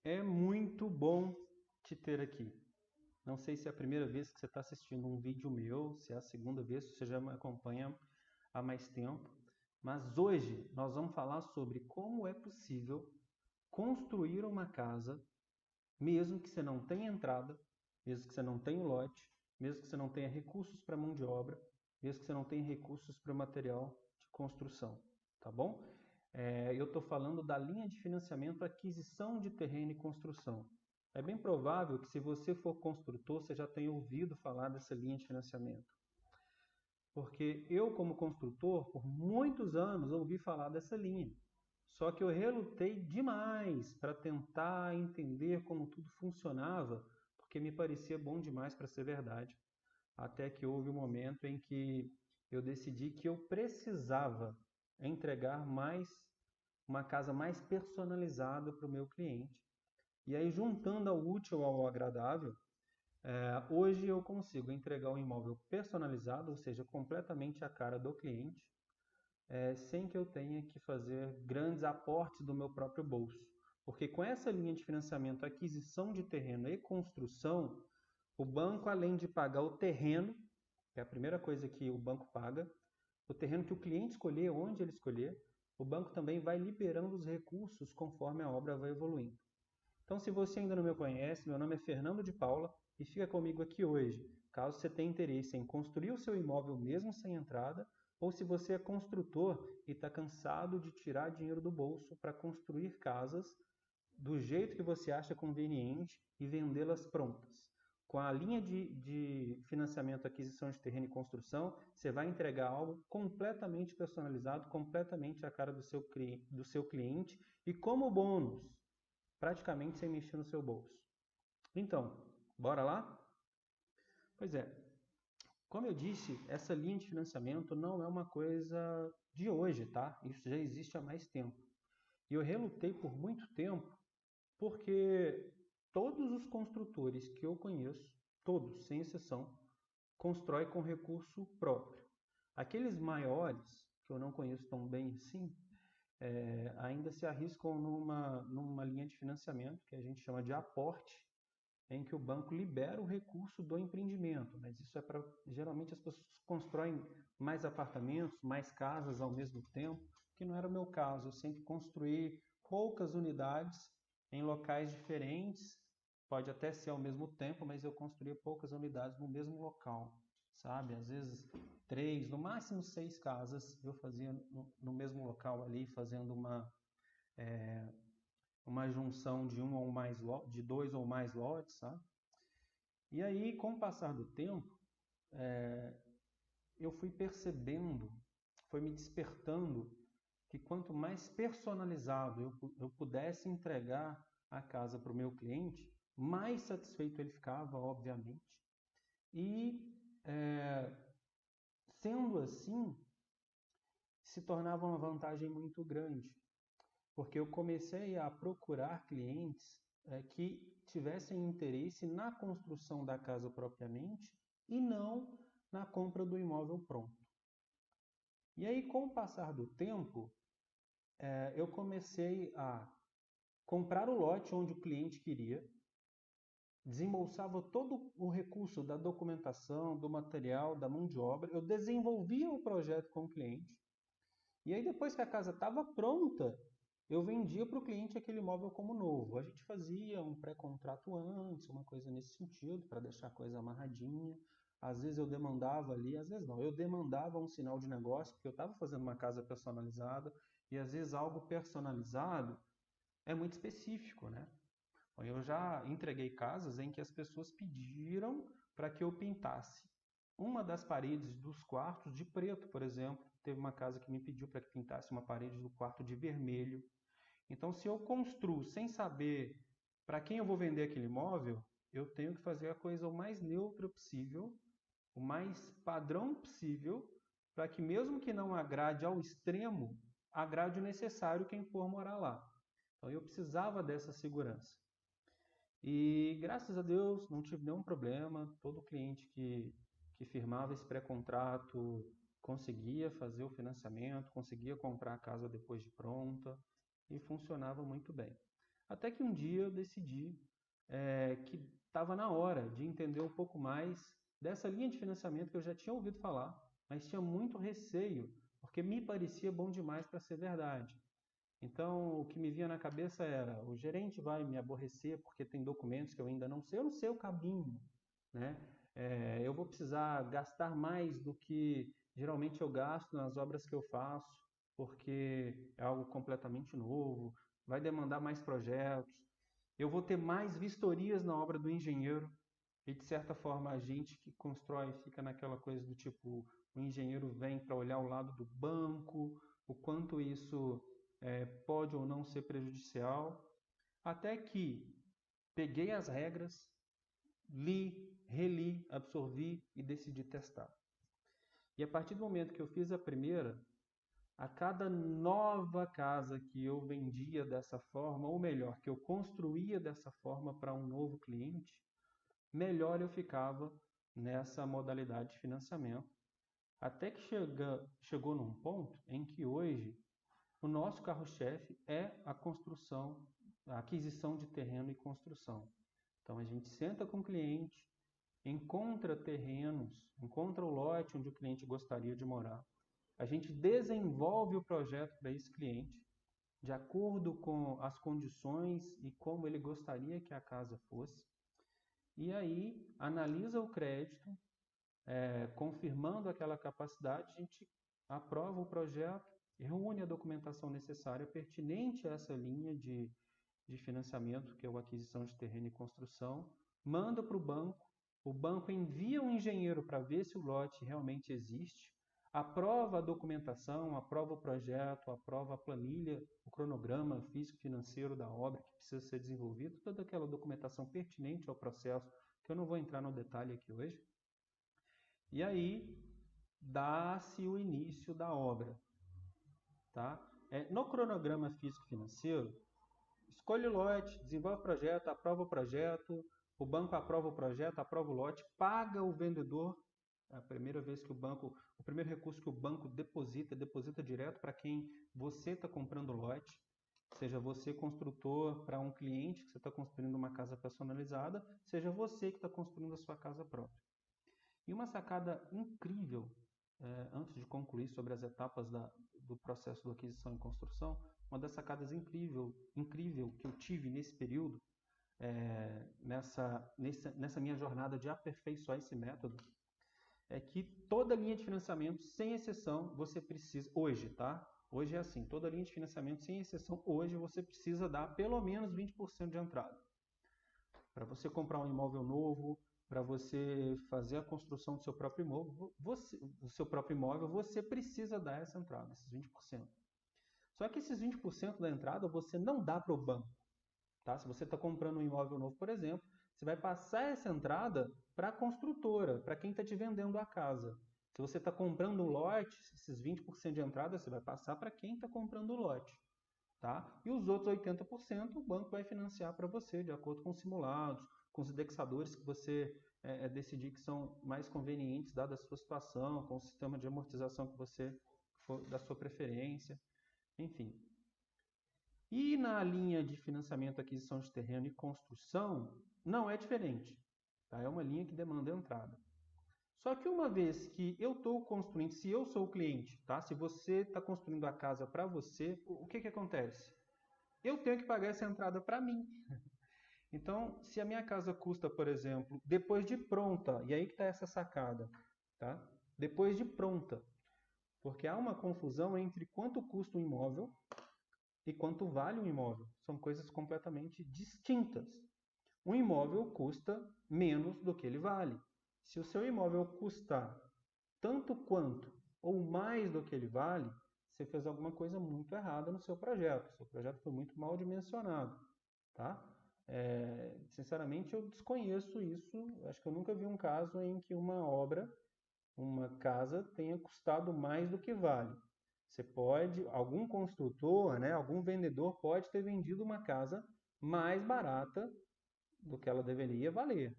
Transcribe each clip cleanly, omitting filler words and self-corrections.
É muito bom te ter aqui. Não sei se é a primeira vez que você está assistindo um vídeo meu, se é a segunda vez, se você já me acompanha há mais tempo, mas hoje nós vamos falar sobre como é possível construir uma casa, mesmo que você não tenha entrada, mesmo que você não tenha lote, mesmo que você não tenha recursos para mão de obra, mesmo que você não tenha recursos para material de construção, tá bom? Eu estou falando da linha de financiamento aquisição de terreno e construção. É bem provável que, se você for construtor, você já tenha ouvido falar dessa linha de financiamento. Porque eu, como construtor, por muitos anos ouvi falar dessa linha. Só que eu relutei demais para tentar entender como tudo funcionava, porque me parecia bom demais para ser verdade. Até que houve um momento em que eu decidi que eu precisava entregar uma casa mais personalizada para o meu cliente. E aí, juntando ao útil ao agradável, hoje eu consigo entregar um imóvel personalizado, ou seja, completamente a cara do cliente, sem que eu tenha que fazer grandes aportes do meu próprio bolso. Porque com essa linha de financiamento, aquisição de terreno e construção, o banco, além de pagar o terreno, que é a primeira coisa que o banco paga, o terreno que o cliente escolher, onde ele escolher, o banco também vai liberando os recursos conforme a obra vai evoluindo. Então, se você ainda não me conhece, meu nome é Fernando de Paula e fica comigo aqui hoje, caso você tenha interesse em construir o seu imóvel mesmo sem entrada, ou se você é construtor e está cansado de tirar dinheiro do bolso para construir casas do jeito que você acha conveniente e vendê-las prontas. Com a linha de financiamento, aquisição de terreno e construção, você vai entregar algo completamente personalizado, completamente à cara do seu cliente e, como bônus, praticamente sem mexer no seu bolso. Então, bora lá? Pois é, como eu disse, essa linha de financiamento não é uma coisa de hoje, tá? Isso já existe há mais tempo. E eu relutei por muito tempo porque todos os construtores que eu conheço, todos, sem exceção, constroem com recurso próprio. Aqueles maiores, que eu não conheço tão bem assim, ainda se arriscam numa linha de financiamento que a gente chama de aporte, em que o banco libera o recurso do empreendimento, mas isso é para, geralmente as pessoas constroem mais apartamentos, mais casas ao mesmo tempo, que não era o meu caso. Eu sempre construí poucas unidades em locais diferentes, pode até ser ao mesmo tempo, mas eu construía poucas unidades no mesmo local, sabe? Às vezes 3, no máximo 6 casas eu fazia no mesmo local ali, fazendo uma junção de de 2 ou mais lotes, sabe? E aí, com o passar do tempo, eu fui percebendo, foi me despertando que quanto mais personalizado eu pudesse entregar a casa para o meu cliente, mais satisfeito ele ficava, obviamente. E, é, sendo assim, se tornava uma vantagem muito grande, porque eu comecei a procurar clientes que tivessem interesse na construção da casa propriamente e não na compra do imóvel pronto. E aí, com o passar do tempo, eu comecei a comprar o lote onde o cliente queria, desembolsava todo o recurso da documentação, do material, da mão de obra, eu desenvolvia o projeto com o cliente, e aí depois que a casa estava pronta, eu vendia para o cliente aquele imóvel como novo. A gente fazia um pré-contrato antes, uma coisa nesse sentido, para deixar a coisa amarradinha. Às vezes eu demandava ali, às vezes não, eu demandava um sinal de negócio, porque eu estava fazendo uma casa personalizada, e às vezes algo personalizado é muito específico, né? Eu já entreguei casas em que as pessoas pediram para que eu pintasse uma das paredes dos quartos de preto, por exemplo. Teve uma casa que me pediu para que pintasse uma parede do quarto de vermelho. Então, se eu construo sem saber para quem eu vou vender aquele imóvel, eu tenho que fazer a coisa o mais neutra possível, o mais padrão possível, para que, mesmo que não agrade ao extremo, agrade o necessário quem for morar lá. Então, eu precisava dessa segurança. E graças a Deus não tive nenhum problema. Todo cliente que firmava esse pré-contrato conseguia fazer o financiamento, conseguia comprar a casa depois de pronta e funcionava muito bem. Até que um dia eu decidi que estava na hora de entender um pouco mais dessa linha de financiamento que eu já tinha ouvido falar, mas tinha muito receio, porque me parecia bom demais para ser verdade. Então, o que me vinha na cabeça era: o gerente vai me aborrecer porque tem documentos que eu ainda não sei, eu não sei o caminho, né? Eu vou precisar gastar mais do que geralmente eu gasto nas obras que eu faço, porque é algo completamente novo, vai demandar mais projetos, eu vou ter mais vistorias na obra do engenheiro, e de certa forma a gente que constrói fica naquela coisa do tipo: o engenheiro vem para olhar o lado do banco, o quanto isso pode ou não ser prejudicial, até que peguei as regras, li, reli, absorvi e decidi testar. E a partir do momento que eu fiz a primeira, a cada nova casa que eu vendia dessa forma, ou melhor, que eu construía dessa forma para um novo cliente, melhor eu ficava nessa modalidade de financiamento. Até que chegou num ponto em que hoje o nosso carro-chefe é a construção, a aquisição de terreno e construção. Então a gente senta com o cliente, encontra terrenos, encontra o lote onde o cliente gostaria de morar. A gente desenvolve o projeto para esse cliente de acordo com as condições e como ele gostaria que a casa fosse. E aí analisa o crédito, confirmando aquela capacidade, a gente aprova o projeto, reúne a documentação necessária pertinente a essa linha de financiamento, que é a aquisição de terreno e construção, manda para o banco envia um engenheiro para ver se o lote realmente existe, aprova a documentação, aprova o projeto, aprova a planilha, o cronograma físico-financeiro da obra que precisa ser desenvolvido, toda aquela documentação pertinente ao processo, que eu não vou entrar no detalhe aqui hoje. E aí dá-se o início da obra. Tá? No cronograma físico-financeiro, escolhe o lote, desenvolve o projeto, aprova o projeto, o banco aprova o projeto, aprova o lote, paga o vendedor. É a primeira vez que o primeiro recurso que o banco deposita direto para quem você está comprando o lote, seja você construtor para um cliente que você está construindo uma casa personalizada, seja você que está construindo a sua casa própria. E uma sacada incrível, antes de concluir sobre as etapas do processo de aquisição e construção, uma das sacadas incrível que eu tive nesse período, nessa minha jornada de aperfeiçoar esse método, é que toda linha de financiamento, sem exceção, você precisa, hoje, tá? Hoje é assim, toda linha de financiamento, sem exceção, hoje você precisa dar pelo menos 20% de entrada. Para você comprar um imóvel novo, para você fazer a construção do seu próprio imóvel, você precisa dar essa entrada, esses 20%. Só que esses 20% da entrada você não dá para o banco. Tá? Se você está comprando um imóvel novo, por exemplo, você vai passar essa entrada para a construtora, para quem está te vendendo a casa. Se você está comprando um lote, esses 20% de entrada você vai passar para quem está comprando o lote. Tá? E os outros 80% o banco vai financiar para você, de acordo com os simulados, com os indexadores que você decidir que são mais convenientes, dada a sua situação, com o sistema de amortização que você for da sua preferência, enfim. E na linha de financiamento, aquisição de terreno e construção, não é diferente. Tá? É uma linha que demanda entrada. Só que uma vez que eu estou construindo, se eu sou o cliente, tá? Se você está construindo a casa para você, o que acontece? Eu tenho que pagar essa entrada para mim. Então, se a minha casa custa, por exemplo, depois de pronta, e aí que está essa sacada, tá? Depois de pronta, porque há uma confusão entre quanto custa um imóvel e quanto vale um imóvel. São coisas completamente distintas. Um imóvel custa menos do que ele vale. Se o seu imóvel custar tanto quanto ou mais do que ele vale, você fez alguma coisa muito errada no seu projeto. Seu projeto foi muito mal dimensionado. Tá? Sinceramente, eu desconheço isso. Acho que eu nunca vi um caso em que uma obra, uma casa, tenha custado mais do que vale. Você pode, algum construtor, né, algum vendedor pode ter vendido uma casa mais barata do que ela deveria valer.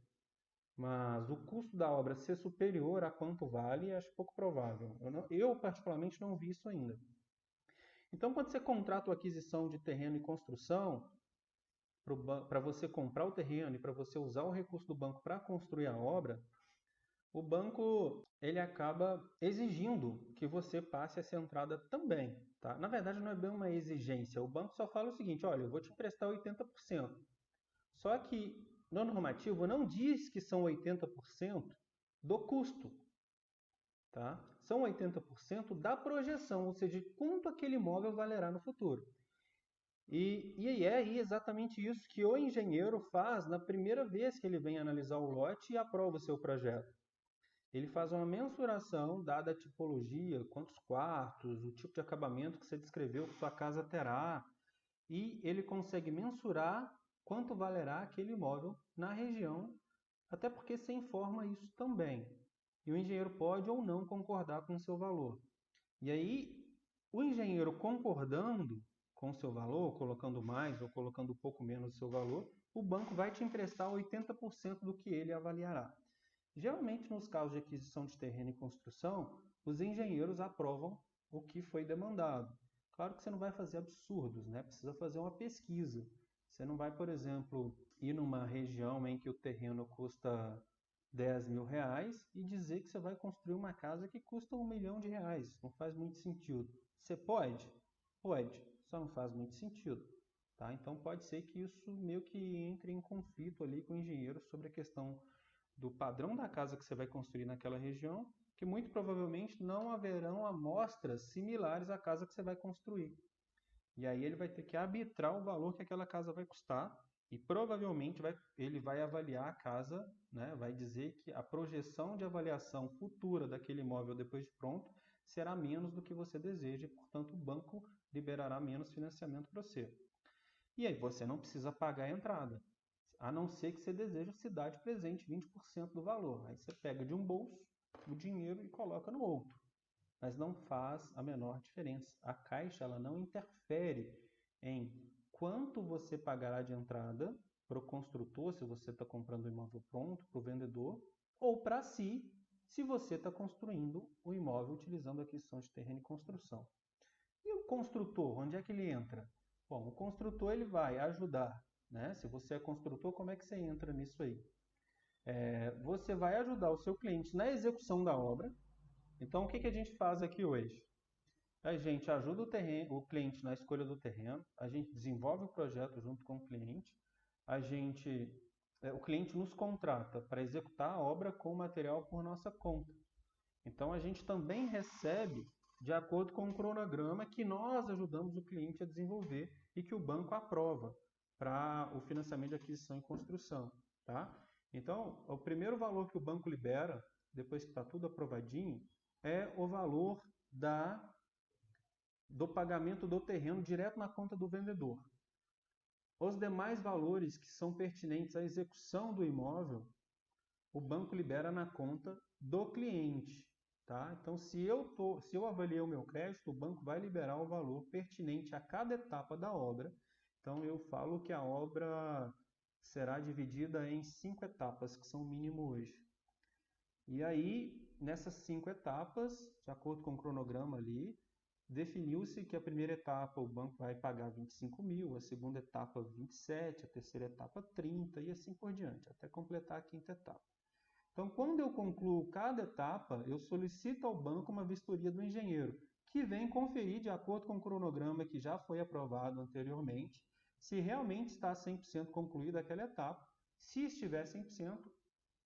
Mas o custo da obra ser superior a quanto vale, acho pouco provável. Eu particularmente não vi isso ainda. Então, quando você contrata a aquisição de terreno e construção, para você comprar o terreno e para você usar o recurso do banco para construir a obra, o banco ele acaba exigindo que você passe essa entrada também, tá? Na verdade, não é bem uma exigência. O banco só fala o seguinte: olha, eu vou te emprestar 80%. Só que no normativo não diz que são 80% do custo, tá? São 80% da projeção, ou seja, de quanto aquele imóvel valerá no futuro. E é exatamente isso que o engenheiro faz na primeira vez que ele vem analisar o lote e aprova o seu projeto. Ele faz uma mensuração, dada a tipologia, quantos quartos, o tipo de acabamento que você descreveu que sua casa terá, e ele consegue mensurar quanto valerá aquele imóvel na região, até porque você informa isso também. E o engenheiro pode ou não concordar com o seu valor. E aí, o engenheiro concordando com o seu valor, colocando mais ou colocando um pouco menos do seu valor, o banco vai te emprestar 80% do que ele avaliará. Geralmente, nos casos de aquisição de terreno e construção, os engenheiros aprovam o que foi demandado. Claro que você não vai fazer absurdos, né? Precisa fazer uma pesquisa. Você não vai, por exemplo, ir numa região em que o terreno custa 10 mil reais e dizer que você vai construir uma casa que custa R$ 1.000.000. Não faz muito sentido. Você pode? Pode, só não faz muito sentido. Tá? Então pode ser que isso meio que entre em conflito ali com o engenheiro sobre a questão do padrão da casa que você vai construir naquela região, que muito provavelmente não haverão amostras similares à casa que você vai construir. E aí ele vai ter que arbitrar o valor que aquela casa vai custar e provavelmente ele vai avaliar a casa, né, vai dizer que a projeção de avaliação futura daquele imóvel depois de pronto será menos do que você deseja e, portanto, o banco liberará menos financiamento para você. E aí você não precisa pagar a entrada, a não ser que você deseje se dar de presente 20% do valor. Aí você pega de um bolso o dinheiro e coloca no outro. Mas não faz a menor diferença. A Caixa ela não interfere em quanto você pagará de entrada para o construtor, se você está comprando o imóvel pronto, para o vendedor, ou para si, se você está construindo o imóvel utilizando a aquisição de terreno e construção. E o construtor, onde é que ele entra? Bom, o construtor ele vai ajudar, né? Se você é construtor, como é que você entra nisso aí? Você vai ajudar o seu cliente na execução da obra. Então, o que a gente faz aqui hoje? A gente ajuda o cliente na escolha do terreno, a gente desenvolve o projeto junto com o cliente, o cliente nos contrata para executar a obra com o material por nossa conta. Então, a gente também recebe de acordo com o cronograma que nós ajudamos o cliente a desenvolver e que o banco aprova para o financiamento de aquisição e construção. Tá? Então, o primeiro valor que o banco libera, depois que está tudo aprovadinho, é o valor do pagamento do terreno direto na conta do vendedor. Os demais valores que são pertinentes à execução do imóvel, o banco libera na conta do cliente. Tá? Então, se eu avaliei o meu crédito, o banco vai liberar o valor pertinente a cada etapa da obra. Então, eu falo que a obra será dividida em 5 etapas, que são o mínimo hoje. E aí, nessas 5 etapas, de acordo com o cronograma ali, definiu-se que a primeira etapa o banco vai pagar 25 mil, a segunda etapa 27, a terceira etapa 30 e assim por diante, até completar a quinta etapa. Então, quando eu concluo cada etapa, eu solicito ao banco uma vistoria do engenheiro, que vem conferir, de acordo com o cronograma que já foi aprovado anteriormente, se realmente está 100% concluída aquela etapa. Se estiver 100%,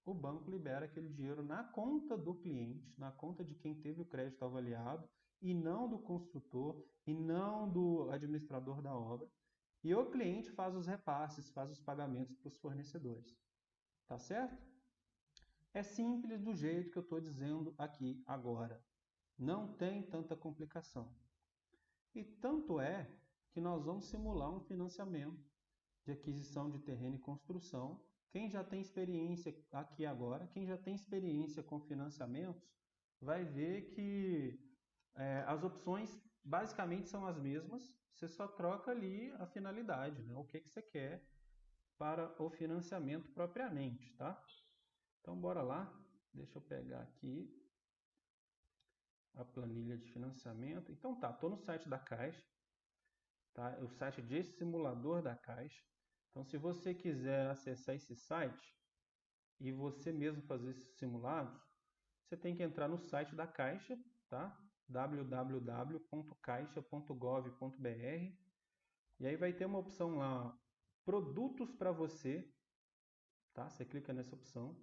o banco libera aquele dinheiro na conta do cliente, na conta de quem teve o crédito avaliado, e não do construtor, e não do administrador da obra. E o cliente faz os repasses, faz os pagamentos para os fornecedores. Tá certo? É simples do jeito que eu estou dizendo aqui agora. Não tem tanta complicação. E tanto é que nós vamos simular um financiamento de aquisição de terreno e construção. Quem já tem experiência aqui agora, quem já tem experiência com financiamentos, vai ver que as opções basicamente são as mesmas, você só troca ali a finalidade, né? O que você quer para o financiamento propriamente, tá? Então, bora lá. Deixa eu pegar aqui a planilha de financiamento. Então, tá, estou no site da Caixa, tá? O site de simulador da Caixa. Então, se você quiser acessar esse site e você mesmo fazer esses simulados, você tem que entrar no site da Caixa, tá? www.caixa.gov.br, e aí vai ter uma opção lá, produtos para você, tá? Você clica nessa opção.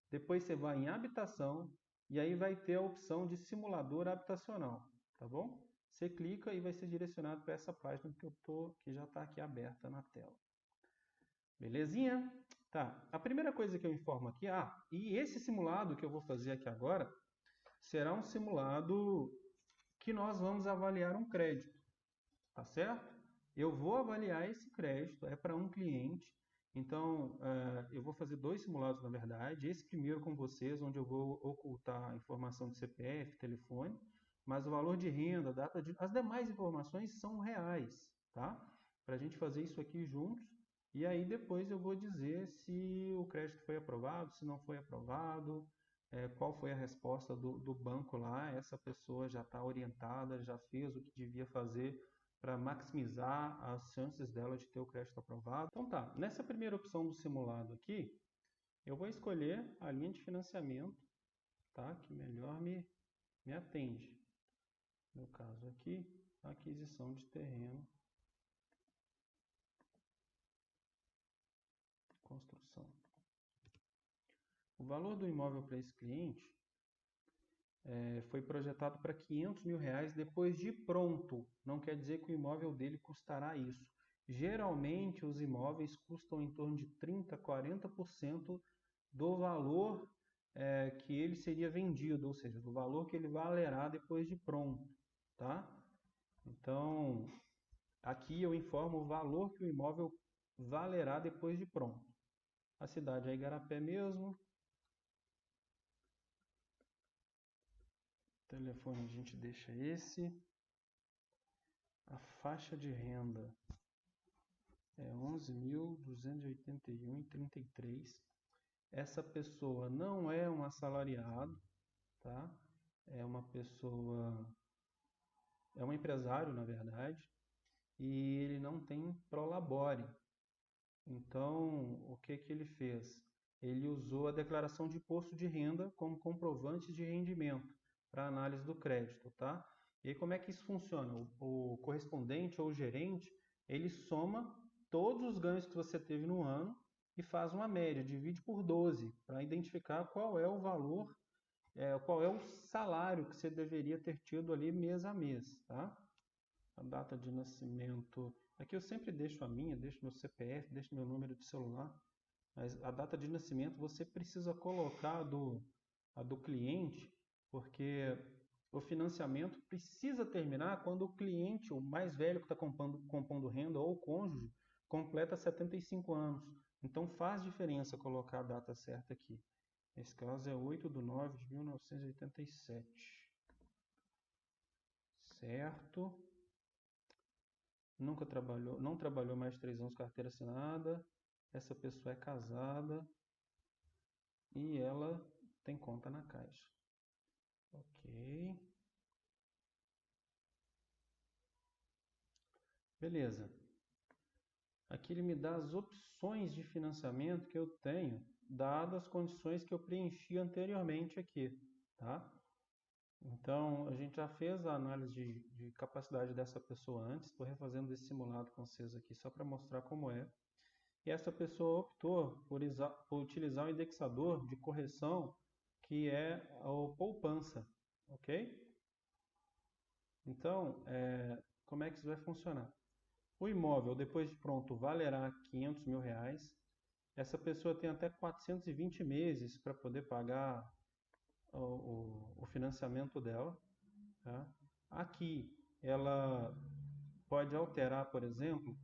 Depois você vai em habitação e aí vai ter a opção de simulador habitacional, tá bom? Você clica e vai ser direcionado para essa página que já está aqui aberta na tela. Belezinha? Tá. A primeira coisa que eu informo aqui, e esse simulado que eu vou fazer aqui agora será um simulado que nós vamos avaliar um crédito, tá certo? Eu vou avaliar esse crédito, é para um cliente. Então, eu vou fazer 2 simulados, na verdade. Esse primeiro com vocês, onde eu vou ocultar a informação de CPF, telefone, mas o valor de renda, as demais informações são reais, tá? Para a gente fazer isso aqui juntos. E aí depois eu vou dizer se o crédito foi aprovado, se não foi aprovado, qual foi a resposta do banco lá. Essa pessoa já está orientada, já fez o que devia fazer para maximizar as chances dela de ter o crédito aprovado. Então tá, nessa primeira opção do simulado aqui, eu vou escolher a linha de financiamento, tá? Que melhor me atende. No caso aqui, aquisição de terreno, construção. O valor do imóvel para esse cliente foi projetado para R$ 500.000 depois de pronto. Não quer dizer que o imóvel dele custará isso. Geralmente, os imóveis custam em torno de 30% a 40% do valor que ele seria vendido, ou seja, do valor que ele valerá depois de pronto, tá? Então, aqui eu informo o valor que o imóvel valerá depois de pronto. A cidade é Igarapé mesmo. O telefone a gente deixa esse. A faixa de renda é 11.281,33. Essa pessoa não é um assalariado, tá? É uma pessoa, é um empresário, na verdade, e ele não tem prolabore. Então, o que ele fez? Ele usou a declaração de imposto de renda como comprovante de rendimento para análise do crédito, tá? E aí, como é que isso funciona? O correspondente ou o gerente, ele soma todos os ganhos que você teve no ano e faz uma média, divide por 12, para identificar qual é o valor, qual é o salário que você deveria ter tido ali mês a mês, tá? A data de nascimento, aqui eu sempre deixo a minha, deixo meu CPF, deixo meu número de celular, mas a data de nascimento você precisa colocar a do cliente, porque o financiamento precisa terminar quando o cliente, o mais velho que está compondo renda, ou o cônjuge, completa 75 anos. Então faz diferença colocar a data certa aqui. Nesse caso é 8/9/1987. Certo? Nunca trabalhou, não trabalhou mais de 3 anos carteira assinada. Essa pessoa é casada e ela tem conta na Caixa. Ok. Beleza. Aqui ele me dá as opções de financiamento que eu tenho, dadas as condições que eu preenchi anteriormente aqui, tá? Então, a gente já fez a análise de capacidade dessa pessoa antes, estou refazendo esse simulado com vocês aqui só para mostrar como é. E essa pessoa optou por utilizar o indexador de correção, que é o poupança, ok? Então, como é que isso vai funcionar? O imóvel, depois de pronto, valerá R$ 500.000. Essa pessoa tem até 420 meses para poder pagar o financiamento dela, tá? Aqui, ela pode alterar, por exemplo,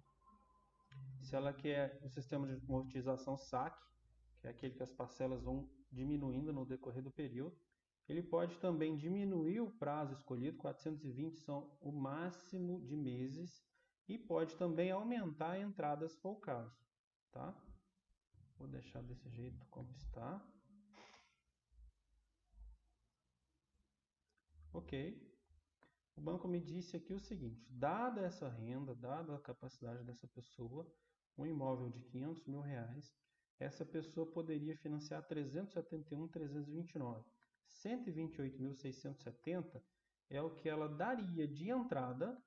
se ela quer o sistema de amortização saque, que é aquele que as parcelas vão diminuindo no decorrer do período. Ele pode também diminuir o prazo escolhido, 420 são o máximo de meses, e pode também aumentar a entrada se for o caso, tá? Vou deixar desse jeito como está. Ok. O banco me disse aqui o seguinte: dada essa renda, dada a capacidade dessa pessoa, um imóvel de R$ 500.000, essa pessoa poderia financiar 371.329. 128.670 é o que ela daria de entrada,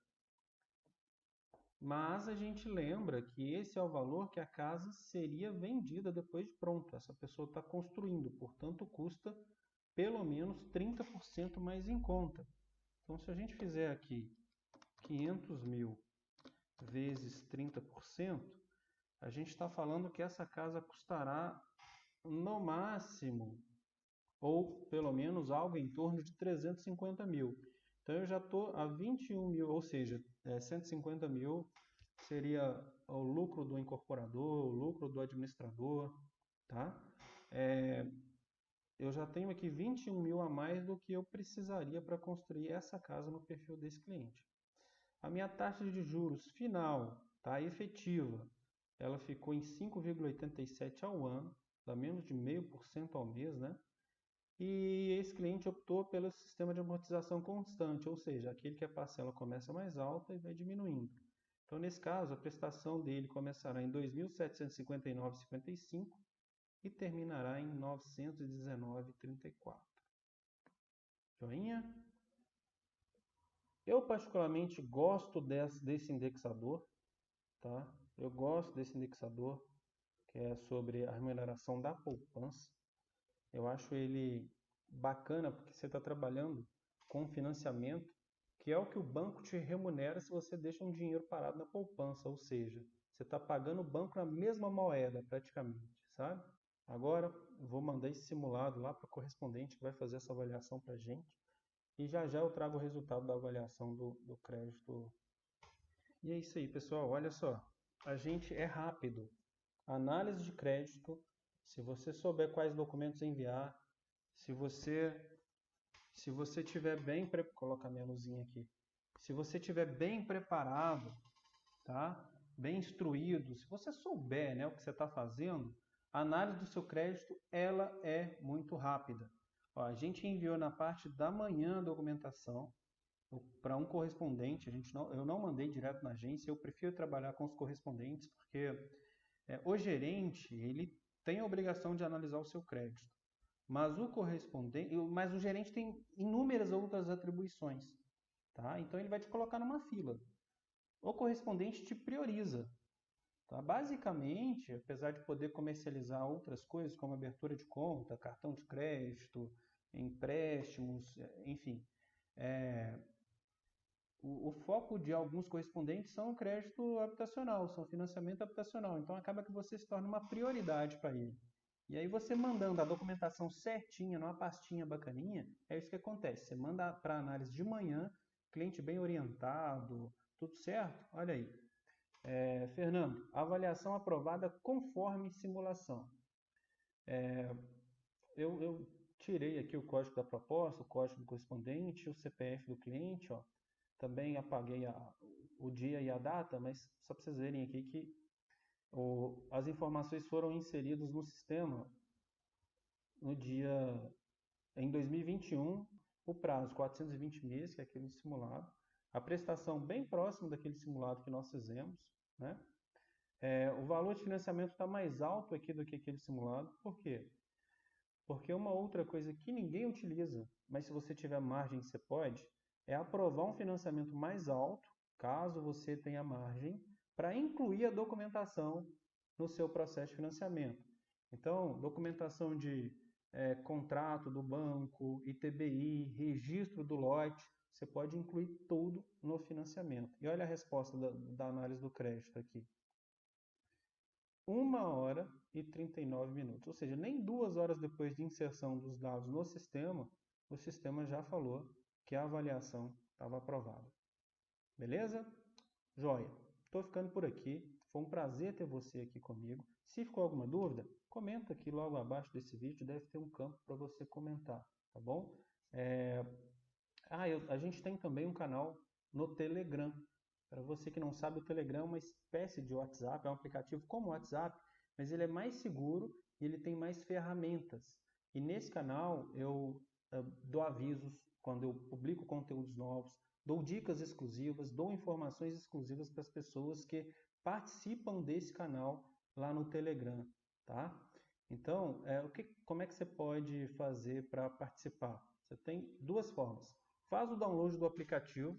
mas a gente lembra que esse é o valor que a casa seria vendida depois de pronto. Essa pessoa está construindo, portanto custa pelo menos 30% mais em conta. Então, se a gente fizer aqui 500 mil vezes 30%, a gente está falando que essa casa custará no máximo, ou pelo menos algo em torno de 350 mil. Então eu já estou a 21 mil, ou seja, 150 mil seria o lucro do incorporador, o lucro do administrador, tá? Eu já tenho aqui 21 mil a mais do que eu precisaria para construir essa casa no perfil desse cliente. A minha taxa de juros final, tá, efetiva, ela ficou em 5,87 ao ano, dá menos de 0,5% ao mês, né? E esse cliente optou pelo sistema de amortização constante, ou seja, aquele que a parcela começa mais alta e vai diminuindo. Então, nesse caso, a prestação dele começará em R$ 2.759,55 e terminará em R$ 919,34. Joinha? Eu particularmente gosto desse indexador, tá? Eu gosto desse indexador, que é sobre a remuneração da poupança. Eu acho ele bacana porque você está trabalhando com financiamento, que é o que o banco te remunera se você deixa um dinheiro parado na poupança, ou seja, você está pagando o banco na mesma moeda praticamente, sabe? Agora, vou mandar esse simulado lá para o correspondente que vai fazer essa avaliação para a gente. E já já eu trago o resultado da avaliação do crédito. E é isso aí, pessoal. Olha só, a gente é rápido. Análise de crédito, se você souber quais documentos enviar, se você tiver bem colocar minha luzinha aqui. Se você tiver bem preparado, tá? Bem instruído, se você souber, né, o que você está fazendo, a análise do seu crédito ela é muito rápida. Ó, a gente enviou na parte da manhã a documentação para um correspondente. Eu não mandei direto na agência, eu prefiro trabalhar com os correspondentes, porque o gerente ele tem a obrigação de analisar o seu crédito. Mas o gerente tem inúmeras outras atribuições, tá? Então ele vai te colocar numa fila. O correspondente te prioriza, tá? Basicamente, apesar de poder comercializar outras coisas como abertura de conta, cartão de crédito, empréstimos, enfim, o foco de alguns correspondentes são o crédito habitacional, são financiamento habitacional. Então acaba que você se torna uma prioridade para ele. E aí você mandando a documentação certinha, numa pastinha bacaninha, é isso que acontece. Você manda para análise de manhã, cliente bem orientado, tudo certo? Olha aí. Fernando, avaliação aprovada conforme simulação. Eu tirei aqui o código da proposta, o código do correspondente, o CPF do cliente, ó. Também apaguei o dia e a data, mas só para vocês verem aqui que as informações foram inseridas no sistema em 2021, o prazo 420 meses, que é aquele simulado, a prestação bem próximo daquele simulado que nós fizemos, né? O valor de financiamento está mais alto aqui do que aquele simulado. Por quê? Porque uma outra coisa que ninguém utiliza, mas se você tiver margem você pode, é aprovar um financiamento mais alto, caso você tenha margem, para incluir a documentação no seu processo de financiamento. Então, documentação de contrato do banco, ITBI, registro do lote, você pode incluir tudo no financiamento. E olha a resposta da análise do crédito aqui. 1 hora e 39 minutos, ou seja, nem 2 horas depois de inserção dos dados no sistema, o sistema já falou que a avaliação estava aprovada. Beleza? Joia. Estou ficando por aqui. Foi um prazer ter você aqui comigo. Se ficou alguma dúvida, comenta aqui logo abaixo desse vídeo. Deve ter um campo para você comentar, tá bom? A gente tem também um canal no Telegram. Para você que não sabe, o Telegram é uma espécie de WhatsApp, é um aplicativo como o WhatsApp, mas ele é mais seguro e ele tem mais ferramentas. E nesse canal eu dou avisos quando eu publico conteúdos novos, dou dicas exclusivas, dou informações exclusivas para as pessoas que participam desse canal lá no Telegram, tá? Então, como é que você pode fazer para participar? Você tem duas formas. Faz o download do aplicativo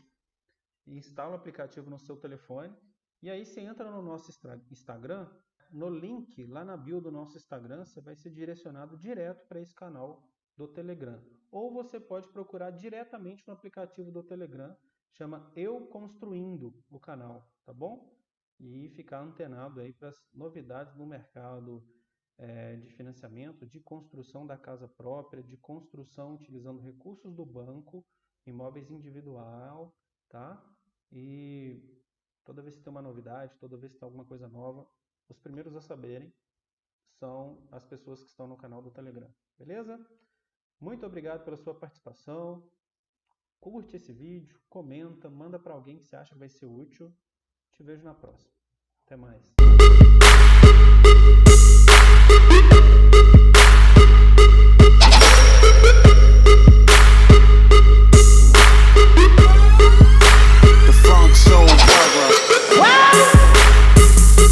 e instala o aplicativo no seu telefone. E aí você entra no nosso Instagram, no link lá na bio do nosso Instagram, você vai ser direcionado direto para esse canal do Telegram. Ou você pode procurar diretamente no aplicativo do Telegram, chama Eu Construindo o canal, tá bom? E ficar antenado aí para as novidades no mercado de financiamento, de construção da casa própria, de construção utilizando recursos do banco, imóveis individual, tá? E toda vez que tem uma novidade, toda vez que tem alguma coisa nova, os primeiros a saberem são as pessoas que estão no canal do Telegram, beleza? Muito obrigado pela sua participação. Curte esse vídeo, comenta, manda para alguém que você acha que vai ser útil. Te vejo na próxima. Até mais.